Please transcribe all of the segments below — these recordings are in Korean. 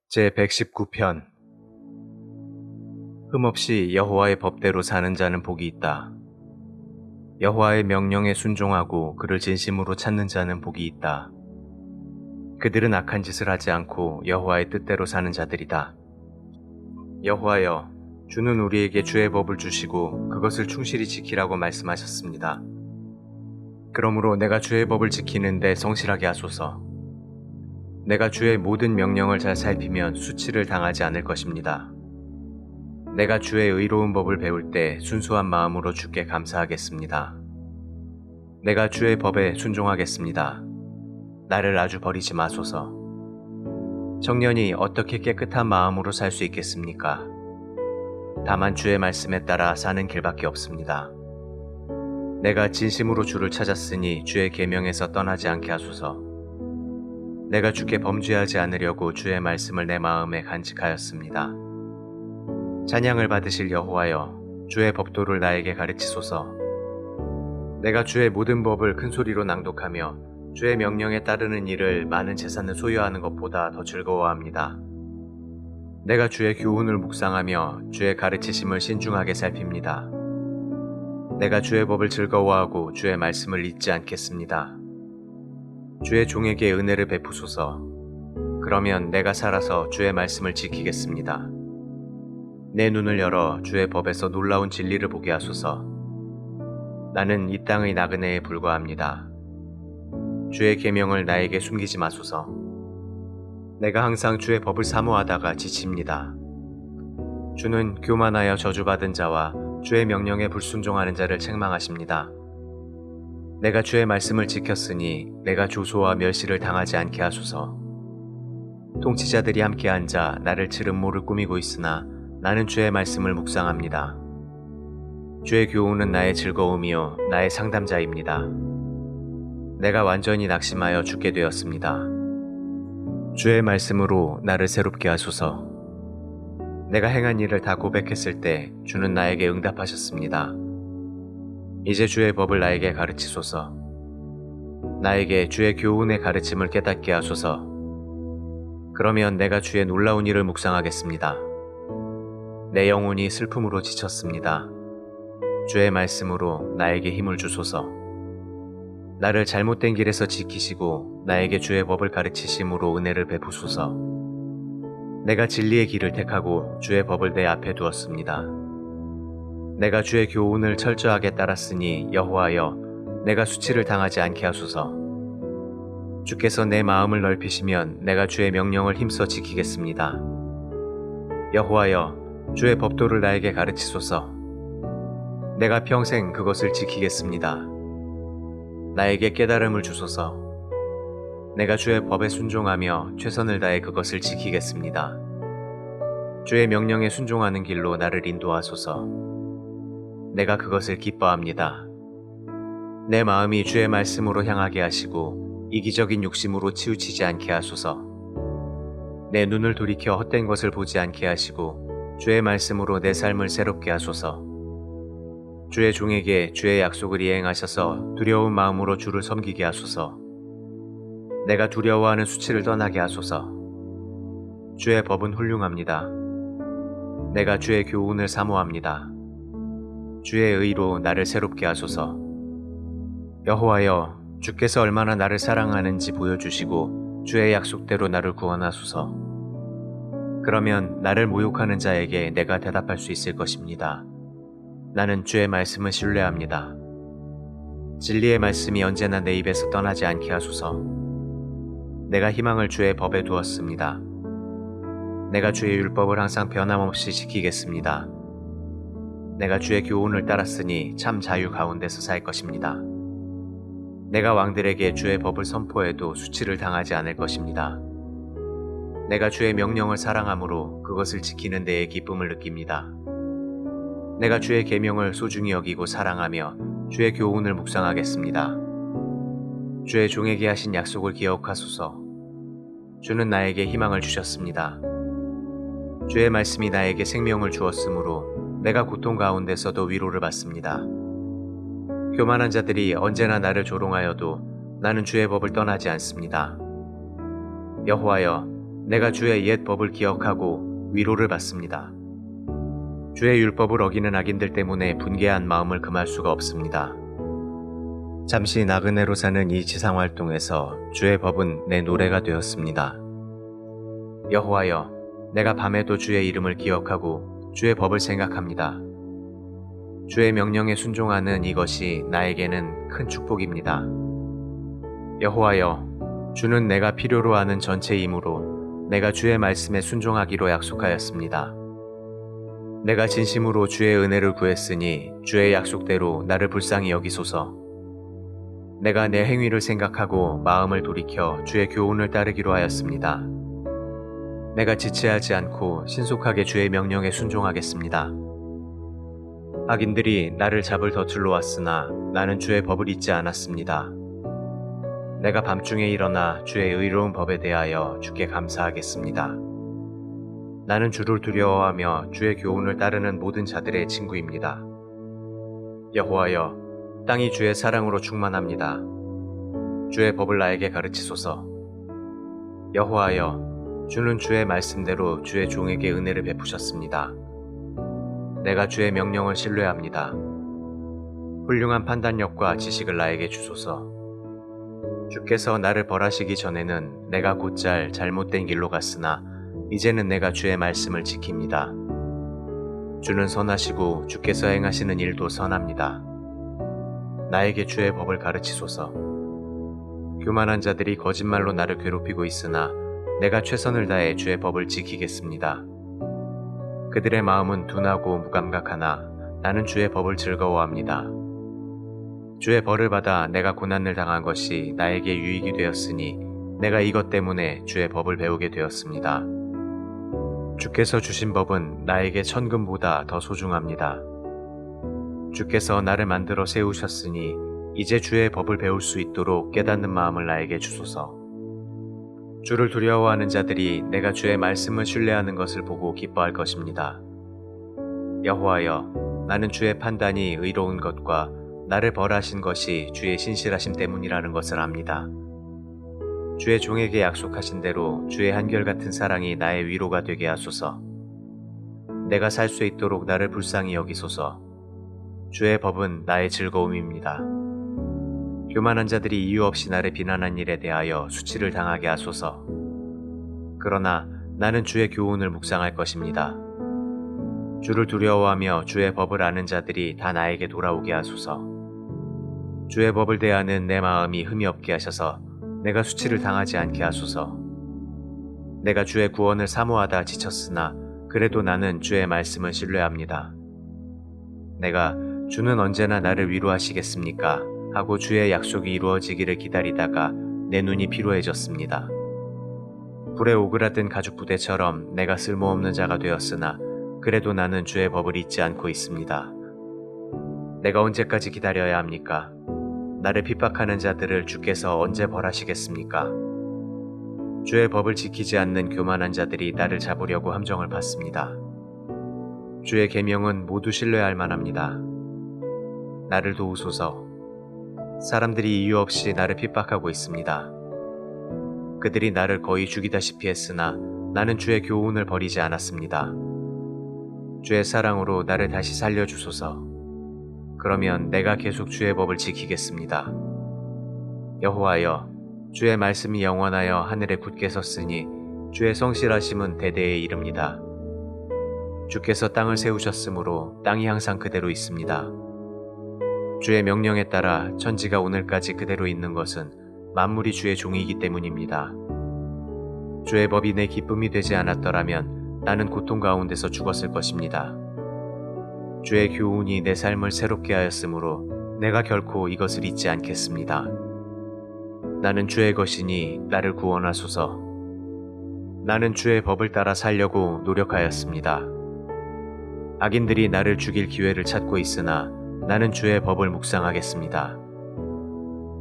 제119편 흠없이 여호와의 법대로 사는 자는 복이 있다. 여호와의 명령에 순종하고 그를 진심으로 찾는 자는 복이 있다. 그들은 악한 짓을 하지 않고 여호와의 뜻대로 사는 자들이다. 여호와여, 주는 우리에게 주의 법을 주시고 그것을 충실히 지키라고 말씀하셨습니다. 그러므로 내가 주의 법을 지키는데 성실하게 하소서. 내가 주의 모든 명령을 잘 살피면 수치를 당하지 않을 것입니다. 내가 주의 의로운 법을 배울 때 순수한 마음으로 주께 감사하겠습니다. 내가 주의 법에 순종하겠습니다. 나를 아주 버리지 마소서. 청년이 어떻게 깨끗한 마음으로 살 수 있겠습니까? 다만 주의 말씀에 따라 사는 길밖에 없습니다. 내가 진심으로 주를 찾았으니 주의 계명에서 떠나지 않게 하소서. 내가 주께 범죄하지 않으려고 주의 말씀을 내 마음에 간직하였습니다. 찬양을 받으실 여호와여, 주의 법도를 나에게 가르치소서. 내가 주의 모든 법을 큰 소리로 낭독하며 주의 명령에 따르는 일을 많은 재산을 소유하는 것보다 더 즐거워합니다. 내가 주의 교훈을 묵상하며 주의 가르치심을 신중하게 살핍니다. 내가 주의 법을 즐거워하고 주의 말씀을 잊지 않겠습니다. 주의 종에게 은혜를 베푸소서. 그러면 내가 살아서 주의 말씀을 지키겠습니다. 내 눈을 열어 주의 법에서 놀라운 진리를 보게 하소서. 나는 이 땅의 나그네에 불과합니다. 주의 계명을 나에게 숨기지 마소서. 내가 항상 주의 법을 사모하다가 지칩니다. 주는 교만하여 저주받은 자와 주의 명령에 불순종하는 자를 책망하십니다. 내가 주의 말씀을 지켰으니 내가 조소와 멸시를 당하지 않게 하소서. 통치자들이 함께 앉아 나를 칠 음모를 꾸미고 있으나 나는 주의 말씀을 묵상합니다. 주의 교훈은 나의 즐거움이요 나의 상담자입니다. 내가 완전히 낙심하여 죽게 되었습니다. 주의 말씀으로 나를 새롭게 하소서. 내가 행한 일을 다 고백했을 때 주는 나에게 응답하셨습니다. 이제 주의 법을 나에게 가르치소서. 나에게 주의 교훈의 가르침을 깨닫게 하소서. 그러면 내가 주의 놀라운 일을 묵상하겠습니다. 내 영혼이 슬픔으로 지쳤습니다. 주의 말씀으로 나에게 힘을 주소서. 나를 잘못된 길에서 지키시고 나에게 주의 법을 가르치심으로 은혜를 베푸소서. 내가 진리의 길을 택하고 주의 법을 내 앞에 두었습니다. 내가 주의 교훈을 철저하게 따랐으니 여호와여, 내가 수치를 당하지 않게 하소서. 주께서 내 마음을 넓히시면 내가 주의 명령을 힘써 지키겠습니다. 여호와여, 주의 법도를 나에게 가르치소서. 내가 평생 그것을 지키겠습니다. 나에게 깨달음을 주소서. 내가 주의 법에 순종하며 최선을 다해 그것을 지키겠습니다. 주의 명령에 순종하는 길로 나를 인도하소서. 내가 그것을 기뻐합니다. 내 마음이 주의 말씀으로 향하게 하시고 이기적인 욕심으로 치우치지 않게 하소서. 내 눈을 돌이켜 헛된 것을 보지 않게 하시고 주의 말씀으로 내 삶을 새롭게 하소서. 주의 종에게 주의 약속을 이행하셔서 두려운 마음으로 주를 섬기게 하소서. 내가 두려워하는 수치를 떠나게 하소서. 주의 법은 훌륭합니다. 내가 주의 교훈을 사모합니다. 주의 의로 나를 새롭게 하소서. 여호와여, 주께서 얼마나 나를 사랑하는지 보여주시고 주의 약속대로 나를 구원하소서. 그러면 나를 모욕하는 자에게 내가 대답할 수 있을 것입니다. 나는 주의 말씀을 신뢰합니다. 진리의 말씀이 언제나 내 입에서 떠나지 않게 하소서. 내가 희망을 주의 법에 두었습니다. 내가 주의 율법을 항상 변함없이 지키겠습니다. 내가 주의 교훈을 따랐으니 참 자유 가운데서 살 것입니다. 내가 왕들에게 주의 법을 선포해도 수치를 당하지 않을 것입니다. 내가 주의 명령을 사랑함으로 그것을 지키는 데에 기쁨을 느낍니다. 내가 주의 계명을 소중히 여기고 사랑하며 주의 교훈을 묵상하겠습니다. 주의 종에게 하신 약속을 기억하소서. 주는 나에게 희망을 주셨습니다. 주의 말씀이 나에게 생명을 주었으므로 내가 고통 가운데서도 위로를 받습니다. 교만한 자들이 언제나 나를 조롱하여도 나는 주의 법을 떠나지 않습니다. 여호와여, 내가 주의 옛 법을 기억하고 위로를 받습니다. 주의 율법을 어기는 악인들 때문에 분개한 마음을 금할 수가 없습니다. 잠시 나그네로 사는 이 지상활동에서 주의 법은 내 노래가 되었습니다. 여호와여, 내가 밤에도 주의 이름을 기억하고 주의 법을 생각합니다. 주의 명령에 순종하는 이것이 나에게는 큰 축복입니다. 여호와여, 주는 내가 필요로 하는 전체이므로 내가 주의 말씀에 순종하기로 약속하였습니다. 내가 진심으로 주의 은혜를 구했으니 주의 약속대로 나를 불쌍히 여기소서. 내가 내 행위를 생각하고 마음을 돌이켜 주의 교훈을 따르기로 하였습니다. 내가 지체하지 않고 신속하게 주의 명령에 순종하겠습니다. 악인들이 나를 잡을 덫을 놓았으나 나는 주의 법을 잊지 않았습니다. 내가 밤중에 일어나 주의 의로운 법에 대하여 주께 감사하겠습니다. 나는 주를 두려워하며 주의 교훈을 따르는 모든 자들의 친구입니다. 여호와여, 땅이 주의 사랑으로 충만합니다. 주의 법을 나에게 가르치소서. 여호와여, 주는 주의 말씀대로 주의 종에게 은혜를 베푸셨습니다. 내가 주의 명령을 신뢰합니다. 훌륭한 판단력과 지식을 나에게 주소서. 주께서 나를 벌하시기 전에는 내가 곧잘 잘못된 길로 갔으나 이제는 내가 주의 말씀을 지킵니다. 주는 선하시고 주께서 행하시는 일도 선합니다. 나에게 주의 법을 가르치소서. 교만한 자들이 거짓말로 나를 괴롭히고 있으나 내가 최선을 다해 주의 법을 지키겠습니다. 그들의 마음은 둔하고 무감각하나 나는 주의 법을 즐거워합니다. 주의 벌을 받아 내가 고난을 당한 것이 나에게 유익이 되었으니 내가 이것 때문에 주의 법을 배우게 되었습니다. 주께서 주신 법은 나에게 천금보다 더 소중합니다. 주께서 나를 만들어 세우셨으니 이제 주의 법을 배울 수 있도록 깨닫는 마음을 나에게 주소서. 주를 두려워하는 자들이 내가 주의 말씀을 신뢰하는 것을 보고 기뻐할 것입니다. 여호와여, 나는 주의 판단이 의로운 것과 나를 벌하신 것이 주의 신실하심 때문이라는 것을 압니다. 주의 종에게 약속하신 대로 주의 한결같은 사랑이 나의 위로가 되게 하소서. 내가 살 수 있도록 나를 불쌍히 여기소서. 주의 법은 나의 즐거움입니다. 교만한 자들이 이유 없이 나를 비난한 일에 대하여 수치를 당하게 하소서. 그러나 나는 주의 교훈을 묵상할 것입니다. 주를 두려워하며 주의 법을 아는 자들이 다 나에게 돌아오게 하소서. 주의 법을 대하는 내 마음이 흠이 없게 하셔서 내가 수치를 당하지 않게 하소서. 내가 주의 구원을 사모하다 지쳤으나 그래도 나는 주의 말씀을 신뢰합니다. 내가 주는 언제나 나를 위로하시겠습니까? 하고 주의 약속이 이루어지기를 기다리다가 내 눈이 피로해졌습니다. 불에 오그라든 가죽 부대처럼 내가 쓸모없는 자가 되었으나 그래도 나는 주의 법을 잊지 않고 있습니다. 내가 언제까지 기다려야 합니까? 나를 핍박하는 자들을 주께서 언제 벌하시겠습니까? 주의 법을 지키지 않는 교만한 자들이 나를 잡으려고 함정을 받습니다. 주의 계명은 모두 신뢰할 만합니다. 나를 도우소서. 사람들이 이유 없이 나를 핍박하고 있습니다. 그들이 나를 거의 죽이다시피 했으나 나는 주의 교훈을 버리지 않았습니다. 주의 사랑으로 나를 다시 살려주소서. 그러면 내가 계속 주의 법을 지키겠습니다. 여호와여, 주의 말씀이 영원하여 하늘에 굳게 섰으니 주의 성실하심은 대대에 이릅니다. 주께서 땅을 세우셨으므로 땅이 항상 그대로 있습니다. 주의 명령에 따라 천지가 오늘까지 그대로 있는 것은 만물이 주의 종이기 때문입니다. 주의 법이 내 기쁨이 되지 않았더라면 나는 고통 가운데서 죽었을 것입니다. 주의 교훈이 내 삶을 새롭게 하였으므로 내가 결코 이것을 잊지 않겠습니다. 나는 주의 것이니 나를 구원하소서. 나는 주의 법을 따라 살려고 노력하였습니다. 악인들이 나를 죽일 기회를 찾고 있으나 나는 주의 법을 묵상하겠습니다.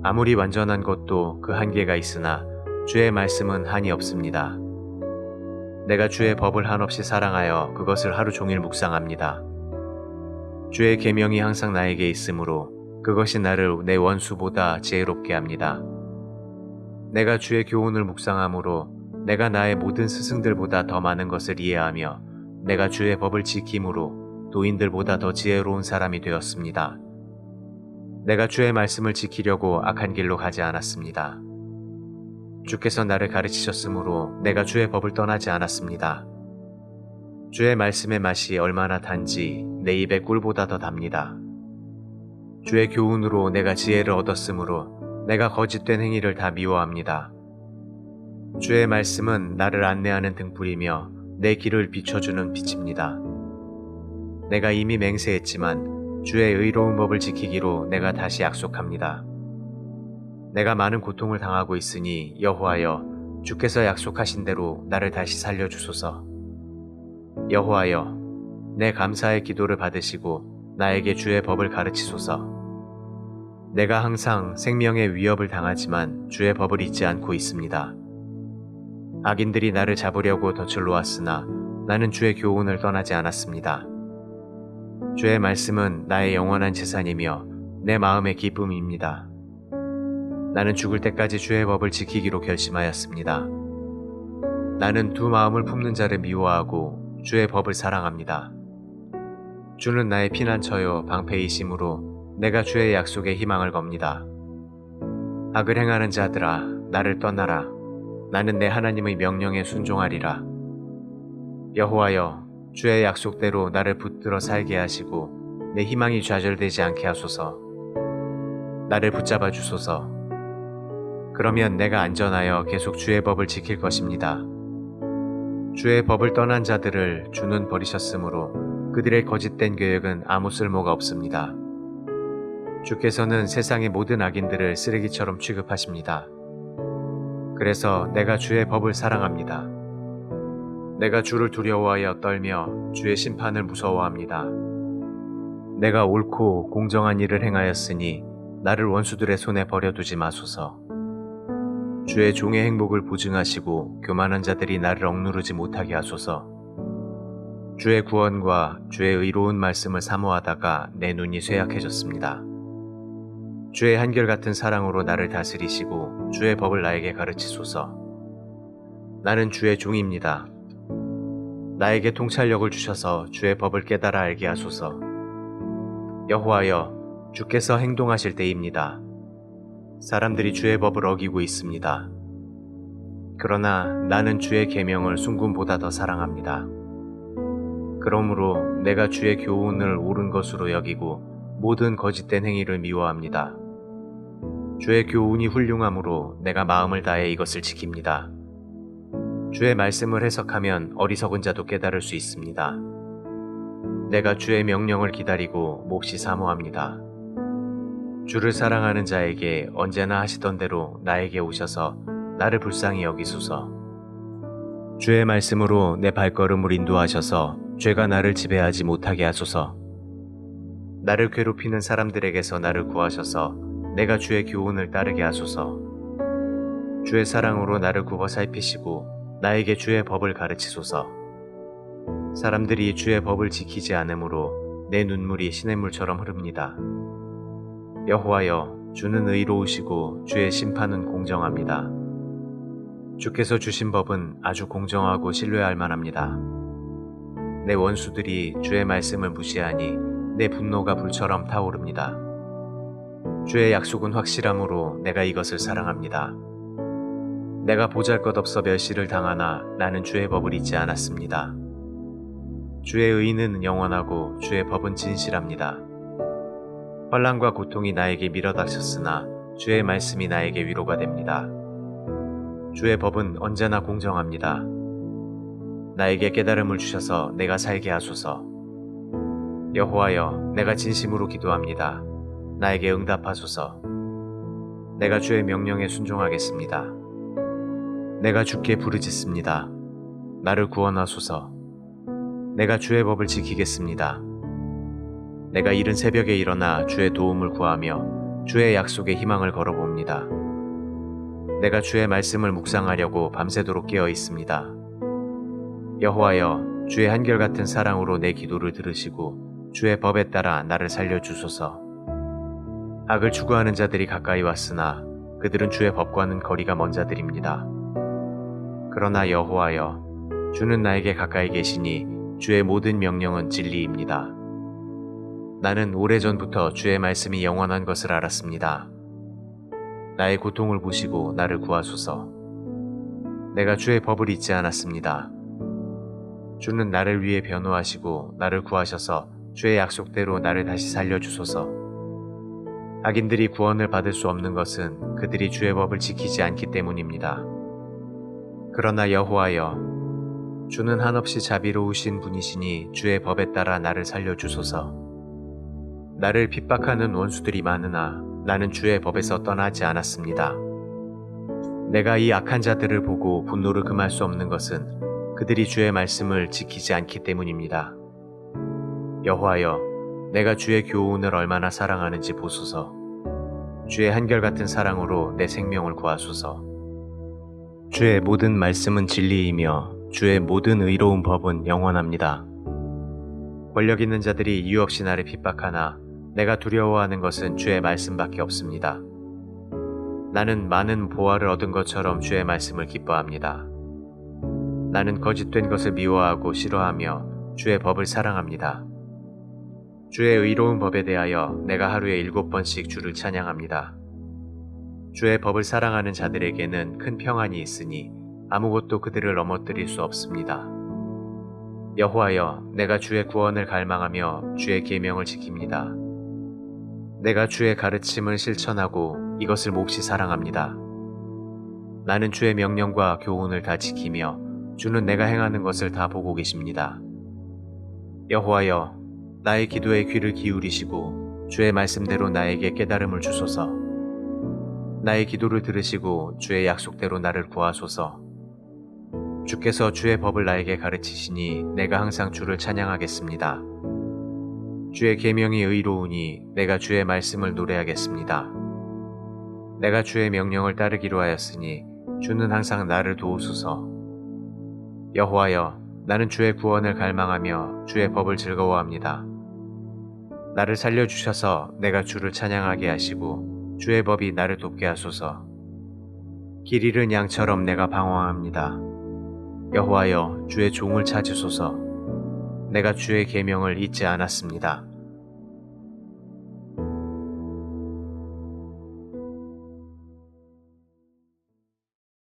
아무리 완전한 것도 그 한계가 있으나 주의 말씀은 한이 없습니다. 내가 주의 법을 한없이 사랑하여 그것을 하루 종일 묵상합니다. 주의 계명이 항상 나에게 있으므로 그것이 나를 내 원수보다 지혜롭게 합니다. 내가 주의 교훈을 묵상함으로 내가 나의 모든 스승들보다 더 많은 것을 이해하며 내가 주의 법을 지킴으로 노인들보다 더 지혜로운 사람이 되었습니다. 내가 주의 말씀을 지키려고 악한 길로 가지 않았습니다. 주께서 나를 가르치셨으므로 내가 주의 법을 떠나지 않았습니다. 주의 말씀의 맛이 얼마나 단지 내 입의 꿀보다 더 답니다. 주의 교훈으로 내가 지혜를 얻었으므로 내가 거짓된 행위를 다 미워합니다. 주의 말씀은 나를 안내하는 등불이며 내 길을 비춰주는 빛입니다. 내가 이미 맹세했지만 주의 의로운 법을 지키기로 내가 다시 약속합니다. 내가 많은 고통을 당하고 있으니 여호와여, 주께서 약속하신 대로 나를 다시 살려주소서. 여호와여, 내 감사의 기도를 받으시고 나에게 주의 법을 가르치소서. 내가 항상 생명의 위협을 당하지만 주의 법을 잊지 않고 있습니다. 악인들이 나를 잡으려고 덫을 놓았으나 나는 주의 교훈을 떠나지 않았습니다. 주의 말씀은 나의 영원한 재산이며 내 마음의 기쁨입니다. 나는 죽을 때까지 주의 법을 지키기로 결심하였습니다. 나는 두 마음을 품는 자를 미워하고 주의 법을 사랑합니다. 주는 나의 피난처요 방패이심으로 내가 주의 약속에 희망을 겁니다. 악을 행하는 자들아, 나를 떠나라. 나는 내 하나님의 명령에 순종하리라. 여호와여, 주의 약속대로 나를 붙들어 살게 하시고 내 희망이 좌절되지 않게 하소서. 나를 붙잡아 주소서. 그러면 내가 안전하여 계속 주의 법을 지킬 것입니다. 주의 법을 떠난 자들을 주는 버리셨으므로 그들의 거짓된 계획은 아무 쓸모가 없습니다. 주께서는 세상의 모든 악인들을 쓰레기처럼 취급하십니다. 그래서 내가 주의 법을 사랑합니다. 내가 주를 두려워하여 떨며 주의 심판을 무서워합니다. 내가 옳고 공정한 일을 행하였으니 나를 원수들의 손에 버려두지 마소서. 주의 종의 행복을 보증하시고 교만한 자들이 나를 억누르지 못하게 하소서. 주의 구원과 주의 의로운 말씀을 사모하다가 내 눈이 쇠약해졌습니다. 주의 한결같은 사랑으로 나를 다스리시고 주의 법을 나에게 가르치소서. 나는 주의 종입니다. 나에게 통찰력을 주셔서 주의 법을 깨달아 알게 하소서. 여호와여, 주께서 행동하실 때입니다. 사람들이 주의 법을 어기고 있습니다. 그러나 나는 주의 계명을 순금보다 더 사랑합니다. 그러므로 내가 주의 교훈을 옳은 것으로 여기고 모든 거짓된 행위를 미워합니다. 주의 교훈이 훌륭하므로 내가 마음을 다해 이것을 지킵니다. 주의 말씀을 해석하면 어리석은 자도 깨달을 수 있습니다. 내가 주의 명령을 기다리고 몹시 사모합니다. 주를 사랑하는 자에게 언제나 하시던 대로 나에게 오셔서 나를 불쌍히 여기소서. 주의 말씀으로 내 발걸음을 인도하셔서 죄가 나를 지배하지 못하게 하소서. 나를 괴롭히는 사람들에게서 나를 구하셔서 내가 주의 교훈을 따르게 하소서. 주의 사랑으로 나를 굽어 살피시고 나에게 주의 법을 가르치소서. 사람들이 주의 법을 지키지 않으므로 내 눈물이 시냇물처럼 흐릅니다. 여호와여, 주는 의로우시고 주의 심판은 공정합니다. 주께서 주신 법은 아주 공정하고 신뢰할 만합니다. 내 원수들이 주의 말씀을 무시하니 내 분노가 불처럼 타오릅니다. 주의 약속은 확실함으로 내가 이것을 사랑합니다. 내가 보잘것없어 멸시를 당하나 나는 주의 법을 잊지 않았습니다. 주의 의는 영원하고 주의 법은 진실합니다. 환난과 고통이 나에게 밀어닥쳤으나 주의 말씀이 나에게 위로가 됩니다. 주의 법은 언제나 공정합니다. 나에게 깨달음을 주셔서 내가 살게 하소서. 여호와여, 내가 진심으로 기도합니다. 나에게 응답하소서. 내가 주의 명령에 순종하겠습니다. 내가 주께 부르짖습니다. 나를 구원하소서. 내가 주의 법을 지키겠습니다. 내가 이른 새벽에 일어나 주의 도움을 구하며 주의 약속에 희망을 걸어봅니다. 내가 주의 말씀을 묵상하려고 밤새도록 깨어 있습니다. 여호와여, 주의 한결같은 사랑으로 내 기도를 들으시고 주의 법에 따라 나를 살려주소서. 악을 추구하는 자들이 가까이 왔으나 그들은 주의 법과는 거리가 먼 자들입니다. 그러나 여호와여, 주는 나에게 가까이 계시니 주의 모든 명령은 진리입니다. 나는 오래전부터 주의 말씀이 영원한 것을 알았습니다. 나의 고통을 보시고 나를 구하소서. 내가 주의 법을 잊지 않았습니다. 주는 나를 위해 변호하시고 나를 구하셔서 주의 약속대로 나를 다시 살려주소서. 악인들이 구원을 받을 수 없는 것은 그들이 주의 법을 지키지 않기 때문입니다. 그러나 여호와여, 주는 한없이 자비로우신 분이시니 주의 법에 따라 나를 살려주소서. 나를 핍박하는 원수들이 많으나 나는 주의 법에서 떠나지 않았습니다. 내가 이 악한 자들을 보고 분노를 금할 수 없는 것은 그들이 주의 말씀을 지키지 않기 때문입니다. 여호와여, 내가 주의 교훈을 얼마나 사랑하는지 보소서. 주의 한결같은 사랑으로 내 생명을 구하소서. 주의 모든 말씀은 진리이며 주의 모든 의로운 법은 영원합니다. 권력 있는 자들이 이유 없이 나를 핍박하나 내가 두려워하는 것은 주의 말씀밖에 없습니다. 나는 많은 보화를 얻은 것처럼 주의 말씀을 기뻐합니다. 나는 거짓된 것을 미워하고 싫어하며 주의 법을 사랑합니다. 주의 의로운 법에 대하여 내가 하루에 7번씩 주를 찬양합니다. 주의 법을 사랑하는 자들에게는 큰 평안이 있으니 아무것도 그들을 넘어뜨릴 수 없습니다. 여호와여, 내가 주의 구원을 갈망하며 주의 계명을 지킵니다. 내가 주의 가르침을 실천하고 이것을 몹시 사랑합니다. 나는 주의 명령과 교훈을 다 지키며 주는 내가 행하는 것을 다 보고 계십니다. 여호와여, 나의 기도에 귀를 기울이시고 주의 말씀대로 나에게 깨달음을 주소서. 나의 기도를 들으시고 주의 약속대로 나를 구하소서. 주께서 주의 법을 나에게 가르치시니 내가 항상 주를 찬양하겠습니다. 주의 계명이 의로우니 내가 주의 말씀을 노래하겠습니다. 내가 주의 명령을 따르기로 하였으니 주는 항상 나를 도우소서. 여호와여, 나는 주의 구원을 갈망하며 주의 법을 즐거워합니다. 나를 살려주셔서 내가 주를 찬양하게 하시고 주의 법이 나를 돕게 하소서. 길 잃은 양처럼 내가 방황합니다. 여호와여, 주의 종을 찾으소서. 내가 주의 계명을 잊지 않았습니다.